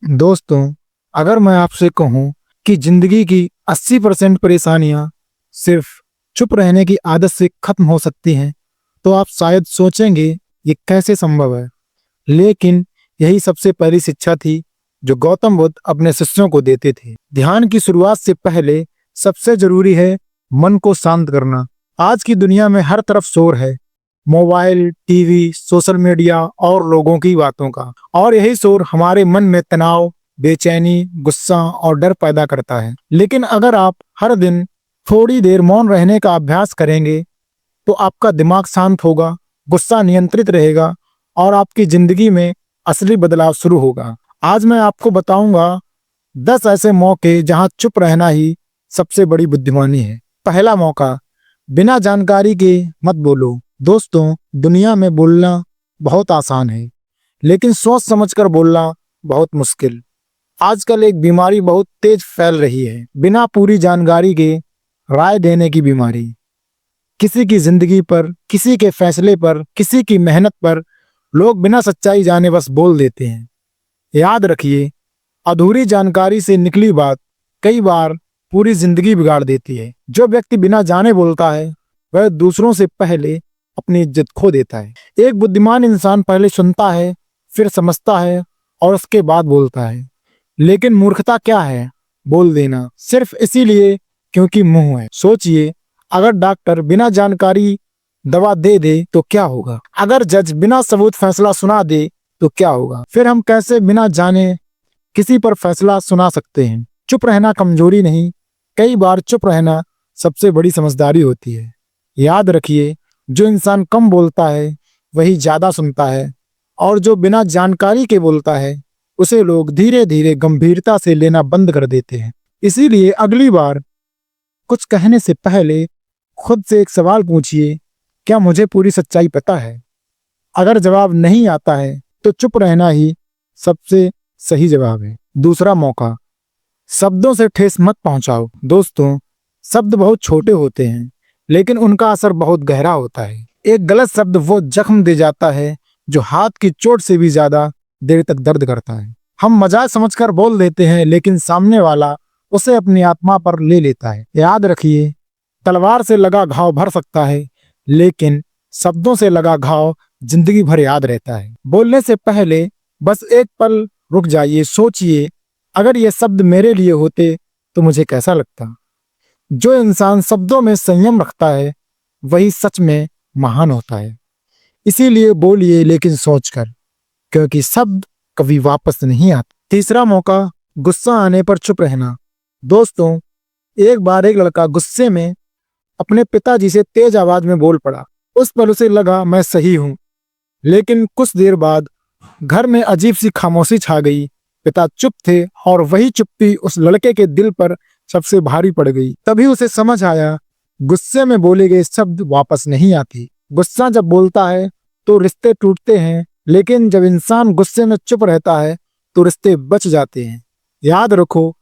दोस्तों, अगर मैं आपसे कहूं कि जिंदगी की 80% परेशानियां सिर्फ चुप रहने की आदत से खत्म हो सकती हैं, तो आप शायद सोचेंगे ये कैसे संभव है। लेकिन यही सबसे पहली शिक्षा थी जो गौतम बुद्ध अपने शिष्यों को देते थे। ध्यान की शुरुआत से पहले सबसे जरूरी है मन को शांत करना। आज की दुनिया में हर तरफ शोर है, मोबाइल, टीवी, सोशल मीडिया और लोगों की बातों का, और यही शोर हमारे मन में तनाव, बेचैनी, गुस्सा और डर पैदा करता है। लेकिन अगर आप हर दिन थोड़ी देर मौन रहने का अभ्यास करेंगे तो आपका दिमाग शांत होगा, गुस्सा नियंत्रित रहेगा और आपकी जिंदगी में असली बदलाव शुरू होगा। आज मैं आपको बताऊंगा 10 ऐसे मौके जहां चुप रहना ही सबसे बड़ी बुद्धिमानी है। पहला मौका, बिना जानकारी के मत बोलो। दोस्तों, दुनिया में बोलना बहुत आसान है, लेकिन सोच समझकर बोलना बहुत मुश्किल। आजकल एक बीमारी बहुत तेज फैल रही है, बिना पूरी जानकारी के राय देने की बीमारी। किसी की जिंदगी पर, किसी के फैसले पर, किसी की मेहनत पर लोग बिना सच्चाई जाने बस बोल देते हैं। याद रखिए, अधूरी जानकारी से निकली बात कई बार पूरी जिंदगी बिगाड़ देती है। जो व्यक्ति बिना जाने बोलता है वह दूसरों से पहले अपनी इज्जत खो देता है। एक बुद्धिमान इंसान पहले सुनता है, फिर समझता है और उसके बाद बोलता है। लेकिन मूर्खता क्या है? बोल देना सिर्फ इसीलिए क्योंकि मुंह है। सोचिए, अगर डॉक्टर बिना जानकारी दवा दे दे तो क्या होगा? अगर जज बिना सबूत फैसला सुना दे तो क्या होगा? फिर हम कैसे बिना जाने किसी पर फैसला सुना सकते हैं? चुप रहना कमजोरी नहीं, कई बार चुप रहना सबसे बड़ी समझदारी होती है। याद रखिए, जो इंसान कम बोलता है वही ज्यादा सुनता है, और जो बिना जानकारी के बोलता है उसे लोग धीरे धीरे गंभीरता से लेना बंद कर देते हैं। इसीलिए अगली बार कुछ कहने से पहले खुद से एक सवाल पूछिए, क्या मुझे पूरी सच्चाई पता है? अगर जवाब नहीं आता है तो चुप रहना ही सबसे सही जवाब है। दूसरा मौका, शब्दों से ठेस मत पहुंचाओ। दोस्तों, शब्द बहुत छोटे होते हैं, लेकिन उनका असर बहुत गहरा होता है। एक गलत शब्द वो जख्म दे जाता है जो हाथ की चोट से भी ज्यादा देर तक दर्द करता है। हम मजाक समझकर बोल देते हैं, लेकिन सामने वाला उसे अपनी आत्मा पर ले लेता है। याद रखिए, तलवार से लगा घाव भर सकता है, लेकिन शब्दों से लगा घाव जिंदगी भर याद रहता है। बोलने से पहले बस एक पल रुक जाइए, सोचिए, अगर ये शब्द मेरे लिए होते तो मुझे कैसा लगता? जो इंसान शब्दों में संयम रखता है वही सच में महान होता है। इसीलिए बोलिए, लेकिन सोचकर, क्योंकि शब्द कभी वापस नहीं आते। तीसरा मौका, गुस्सा आने पर चुप रहना। दोस्तों, एक बार एक लड़का गुस्से में अपने पिताजी से तेज आवाज में बोल पड़ा। उस पल उसे लगा मैं सही हूं, लेकिन कुछ देर बाद घर में अजीब सी खामोशी छा गई। पिता चुप थे और वही चुप्पी उस लड़के के दिल पर सबसे भारी पड़ गई। तभी उसे समझ आया, गुस्से में बोले गए शब्द वापस नहीं आते। गुस्सा जब बोलता है तो रिश्ते टूटते हैं, लेकिन जब इंसान गुस्से में चुप रहता है तो रिश्ते बच जाते हैं। याद रखो,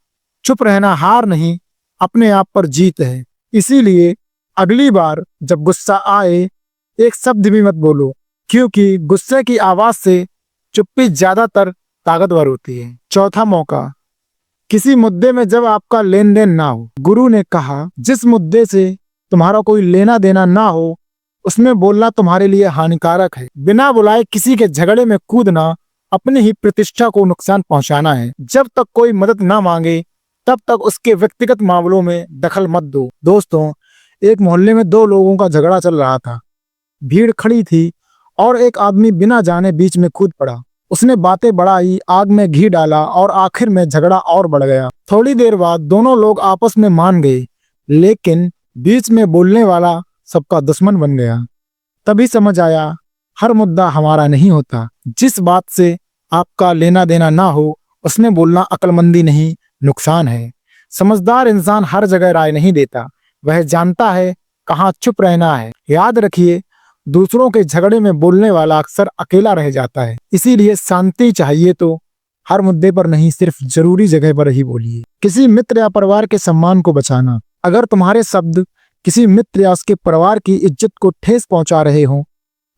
चुप रहना हार नहीं, अपने आप पर जीत है। इसीलिए अगली बार जब गुस्सा आए एक शब्द भी मत बोलो, क्योंकि गुस्से की आवाज से चुप्पी ज्यादातर ताकतवर होती है। चौथा मौका, किसी मुद्दे में जब आपका लेन देन ना हो। गुरु ने कहा, जिस मुद्दे से तुम्हारा कोई लेना देना ना हो उसमें बोलना तुम्हारे लिए हानिकारक है। बिना बुलाए किसी के झगड़े में कूदना अपनी ही प्रतिष्ठा को नुकसान पहुंचाना है। जब तक कोई मदद ना मांगे तब तक उसके व्यक्तिगत मामलों में दखल मत दो। दोस्तों, एक मोहल्ले में दो लोगों का झगड़ा चल रहा था। भीड़ खड़ी थी और एक आदमी बिना जाने बीच में कूद पड़ा। उसने बातें बढ़ाई, आग में घी डाला और आखिर में झगड़ा और बढ़ गया। थोड़ी देर बाद दोनों लोग आपस में मान गए, लेकिन बीच में बोलने वाला सबका दुश्मन बन गया। तभी समझ आया, हर मुद्दा हमारा नहीं होता। जिस बात से आपका लेना देना ना हो उसमें बोलना अक्लमंदी नहीं, नुकसान है। समझदार इंसान हर जगह राय नहीं देता, वह जानता है कहाँ चुप रहना है। याद रखिए, दूसरों के झगड़े में बोलने वाला अक्सर अकेला रह जाता है। इसीलिए शांति चाहिए तो हर मुद्दे पर नहीं, सिर्फ जरूरी जगह पर ही बोलिए। किसी मित्र या परिवार के सम्मान को बचाना। अगर तुम्हारे शब्द किसी मित्र या उसके परिवार की इज्जत को ठेस पहुंचा रहे हो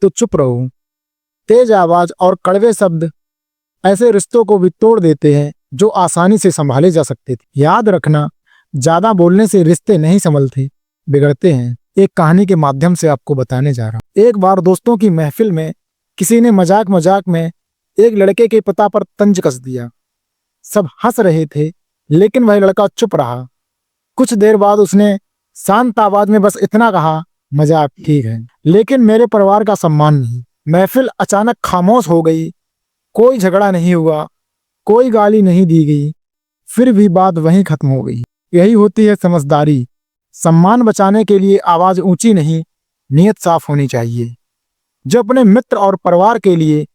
तो चुप रहो। तेज आवाज और कड़वे शब्द ऐसे रिश्तों को भी तोड़ देते हैं जो आसानी से संभाले जा सकते थे। याद रखना, ज्यादा बोलने से रिश्ते नहीं संभलते, बिगड़ते हैं। एक कहानी के माध्यम से आपको बताने जा रहा हूं। एक बार दोस्तों की महफिल में किसी ने मजाक मजाक में एक लड़के के पिता पर तंज कस दिया। सब हंस रहे थे, लेकिन वह लड़का चुप रहा। कुछ देर बाद उसने शांत आवाज में बस इतना कहा, मजाक ठीक है, लेकिन मेरे परिवार का सम्मान नहीं। महफिल अचानक खामोश हो गई। कोई झगड़ा नहीं हुआ, कोई गाली नहीं दी गई, फिर भी बात वहीं खत्म हो गई। यही होती है समझदारी। सम्मान बचाने के लिए आवाज ऊंची नहीं, नीयत साफ होनी चाहिए। जो अपने मित्र और परिवार के लिए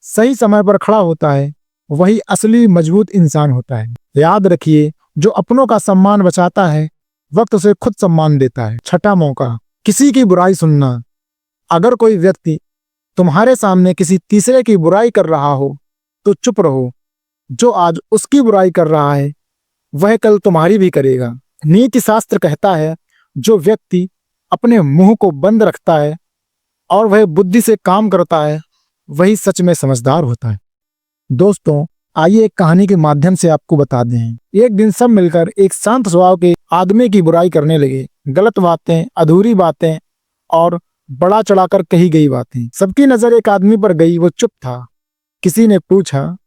सही समय पर खड़ा होता है, वही असली मजबूत इंसान होता है। याद रखिए, जो अपनों का सम्मान बचाता है, वक्त उसे खुद सम्मान देता है। छठा मौका, किसी की बुराई सुनना। अगर कोई व्यक्ति तुम्हारे सामने किसी तीसरे की बुराई कर रहा हो, तो चुप रहो। जो आज उसकी बुराई कर रहा है, वह कल तुम्हारी भी करेगा। नीति शास्त्र कहता है, जो व्यक्ति अपने मुंह को बंद रखता है और वह बुद्धि से काम करता है, वही सच में समझदार होता है। दोस्तों, आइए एक कहानी के माध्यम से आपको बता दें। एक दिन सब मिलकर एक शांत स्वभाव के आदमी की बुराई करने लगे। गलत बातें, अधूरी बातें और बड़ा चढ़ाकर कही गई बातें। सबकी नजर एक आदमी पर गई। वो चुप था। किसी ने पूछा,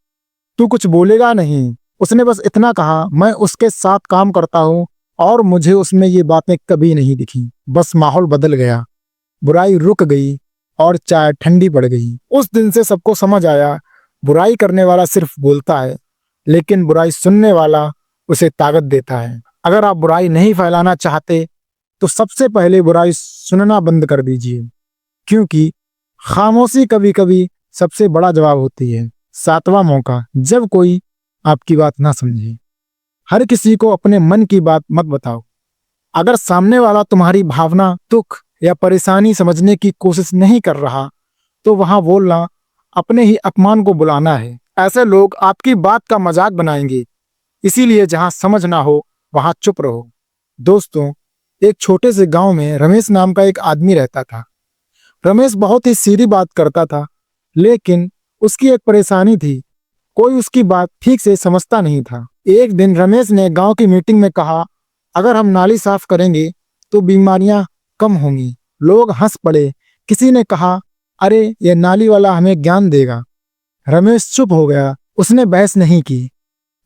तू कुछ बोलेगा नहीं? उसने बस इतना कहा, मैं उसके साथ काम करता हूँ और मुझे उसमें ये बातें कभी नहीं दिखी। बस माहौल बदल गया। बुराई रुक गई और चाय ठंडी पड़ गई। उस दिन से सबको समझ आया, बुराई करने वाला सिर्फ बोलता है, लेकिन बुराई सुनने वाला उसे ताकत देता है। अगर आप बुराई नहीं फैलाना चाहते, तो सबसे पहले बुराई सुनना बंद कर दीजिए, क्योंकि खामोशी कभी कभी सबसे बड़ा जवाब होती है। सातवां मौका, जब कोई आपकी बात ना समझे। हर किसी को अपने मन की बात मत बताओ। अगर सामने वाला तुम्हारी भावना, दुख या परेशानी समझने की कोशिश नहीं कर रहा, तो वहां बोलना अपने ही अपमान को बुलाना है। ऐसे लोग आपकी बात का मजाक बनाएंगे। इसीलिए जहां समझ ना हो, वहां चुप रहो। दोस्तों, एक छोटे से गांव में रमेश नाम का एक आदमी रहता था। रमेश बहुत ही सीधी बात करता था, लेकिन उसकी एक परेशानी थी, कोई उसकी बात ठीक से समझता नहीं था। एक दिन रमेश ने गांव की मीटिंग में कहा, अगर हम नाली साफ करेंगे तो बीमारियां कम होंगी। लोग हंस पड़े। किसी ने कहा, अरे ये नाली वाला हमें ज्ञान देगा। रमेश चुप हो गया। उसने बहस नहीं की।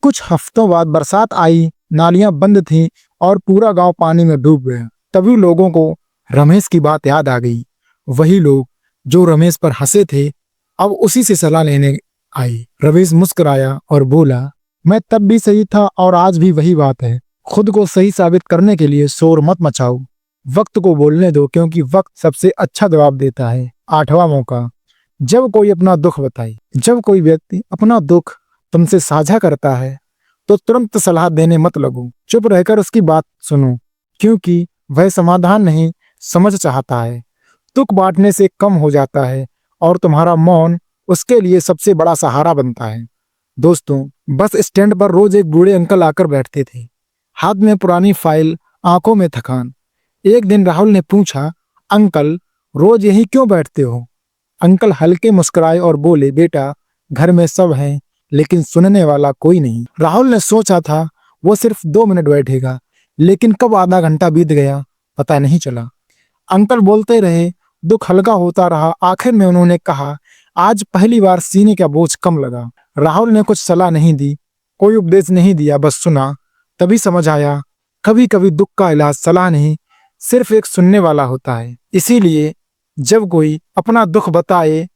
कुछ हफ्तों बाद बरसात आई, नालियां बंद थीं और पूरा गांव पानी में डूब गया। तभी लोगों को रमेश की बात याद आ गई। वही लोग जो रमेश पर हंसे थे, अब उसी से सलाह लेने आए। रमेश मुस्कुराया और बोला, मैं तब भी सही था और आज भी वही बात है। खुद को सही साबित करने के लिए शोर मत मचाओ। वक्त को बोलने दो, क्योंकि वक्त सबसे अच्छा जवाब देता है। आठवां मौका, जब कोई अपना दुख बताए। जब कोई व्यक्ति अपना दुख तुमसे साझा करता है, तो तुरंत सलाह देने मत लगो। चुप रहकर उसकी बात सुनो, क्योंकि वह समाधान नहीं, समझ चाहता है। दुख बांटने से कम हो जाता है और तुम्हारा मौन उसके लिए सबसे बड़ा सहारा बनता है। दोस्तों, बस स्टैंड पर रोज एक बूढ़े अंकल आकर बैठते थे, हाथ में पुरानी फाइल, आंखों में थकान। एक दिन राहुल ने पूछा, अंकल रोज यही क्यों बैठते हो? अंकल हल्के मुस्कुराए और बोले, बेटा घर में सब हैं, लेकिन सुनने वाला कोई नहीं। राहुल ने सोचा था वो सिर्फ 2 मिनट बैठेगा, लेकिन कब आधा घंटा बीत गया पता नहीं चला। अंकल बोलते रहे, दुख हल्का होता रहा। आखिर में उन्होंने कहा, आज पहली बार सीने का बोझ कम लगा। राहुल ने कुछ सलाह नहीं दी, कोई उपदेश नहीं दिया, बस सुना। तभी समझ आया, कभी कभी दुख का इलाज सलाह नहीं, सिर्फ एक सुनने वाला होता है। इसीलिए जब कोई अपना दुख बताए,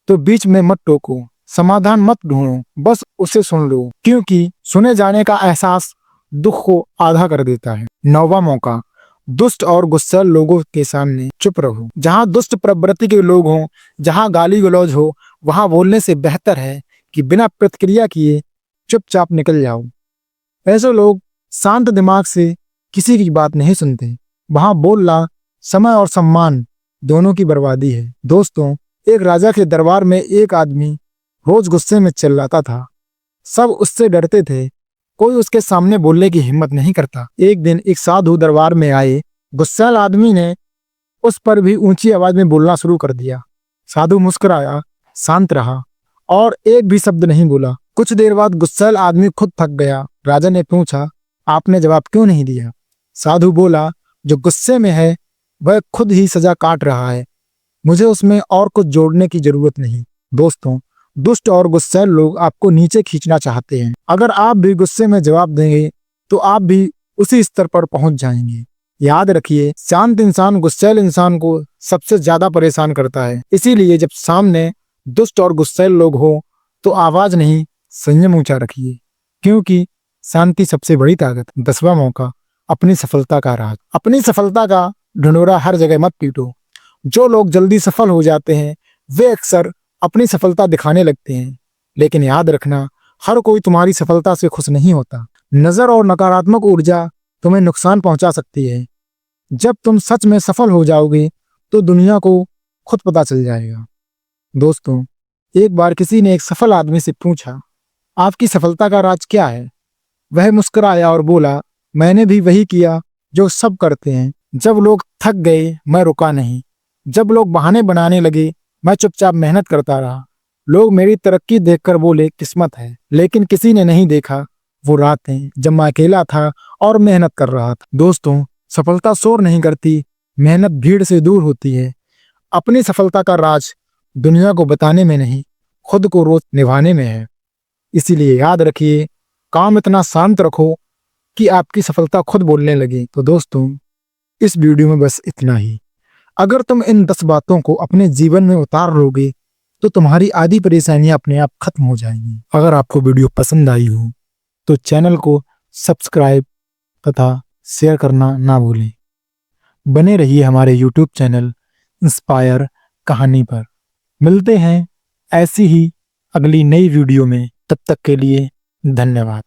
तो बीच में मत टोको, समाधान मत ढूंढो, बस उसे सुन लो, क्योंकि सुने जाने का एहसास दुख को आधा कर देता है। 9वां मौका, दुष्ट और गुस्सैल लोगों के सामने चुप रहो। जहां दुष्ट प्रवृत्ति के लोग हों, जहां गाली गलौज हो, वहां बोलने से बेहतर है कि बिना प्रतिक्रिया किए चुपचाप निकल जाओ। ऐसे लोग शांत दिमाग से किसी की बात नहीं सुनते। वहां बोलना समय और सम्मान दोनों की बर्बादी है। दोस्तों, एक राजा के दरबार में एक आदमी रोज गुस्से में चिल्लाता था। सब उससे डरते थे, कोई उसके सामने बोलने की हिम्मत नहीं करता। एक दिन एक साधु दरबार में आए। गुस्सैल आदमी ने उस पर भी ऊंची आवाज में बोलना शुरू कर दिया। साधु मुस्कुराया, शांत रहा और एक भी शब्द नहीं बोला। कुछ देर बाद गुस्सैल आदमी खुद थक गया। राजा ने पूछा, आपने जवाब क्यों नहीं दिया? साधु बोला, जो गुस्से में है वह खुद ही सजा काट रहा है, मुझे उसमें और कुछ जोड़ने की जरूरत नहीं। दोस्तों, दुष्ट और गुस्सैल लोग आपको नीचे खींचना चाहते हैं। अगर आप भी गुस्से में जवाब देंगे तो आप भी उसी स्तर पर पहुंच जाएंगे। याद रखिए, शांत इंसान गुस्सैल इंसान को सबसे ज्यादा परेशान करता है। इसीलिए जब सामने दुष्ट और गुस्सैल लोग हो तो आवाज नहीं, संयम ऊंचा रखिए, क्योंकि शांति सबसे बड़ी ताकत। 10वां मौका, अपनी सफलता का राज। अपनी सफलता का ढिंढोरा हर जगह मत पीटो। जो लोग जल्दी सफल हो जाते हैं वे अक्सर अपनी सफलता दिखाने लगते हैं, लेकिन याद रखना, हर कोई तुम्हारी सफलता से खुश नहीं होता। नजर और नकारात्मक ऊर्जा तुम्हें नुकसान पहुंचा सकती है। जब तुम सच में सफल हो जाओगे तो दुनिया को खुद पता चल जाएगा। दोस्तों, एक बार किसी ने एक सफल आदमी से पूछा, आपकी सफलता का राज क्या है? वह मुस्कुराया और बोला, मैंने भी वही किया जो सब करते हैं। जब लोग थक गए मैं रुका नहीं, जब लोग बहाने बनाने लगे मैं चुपचाप मेहनत करता रहा। लोग मेरी तरक्की देखकर बोले किस्मत है, लेकिन किसी ने नहीं देखा वो रातें जब मैं अकेला था और मेहनत कर रहा था। दोस्तों, सफलता शोर नहीं करती, मेहनत भीड़ से दूर होती है। अपनी सफलता का राज दुनिया को बताने में नहीं, खुद को रोज निभाने में है। इसीलिए याद रखिए, काम इतना शांत रखो कि आपकी सफलता खुद बोलने लगे। तो दोस्तों, इस वीडियो में बस इतना ही। अगर तुम इन 10 बातों को अपने जीवन में उतार लोगे तो तुम्हारी आधी परेशानियां अपने आप खत्म हो जाएंगी। अगर आपको वीडियो पसंद आई हो तो चैनल को सब्सक्राइब तथा शेयर करना ना भूलें। बने रहिए हमारे YouTube चैनल इंस्पायर कहानी पर। मिलते हैं ऐसी ही अगली नई वीडियो में। तब तक के लिए धन्यवाद।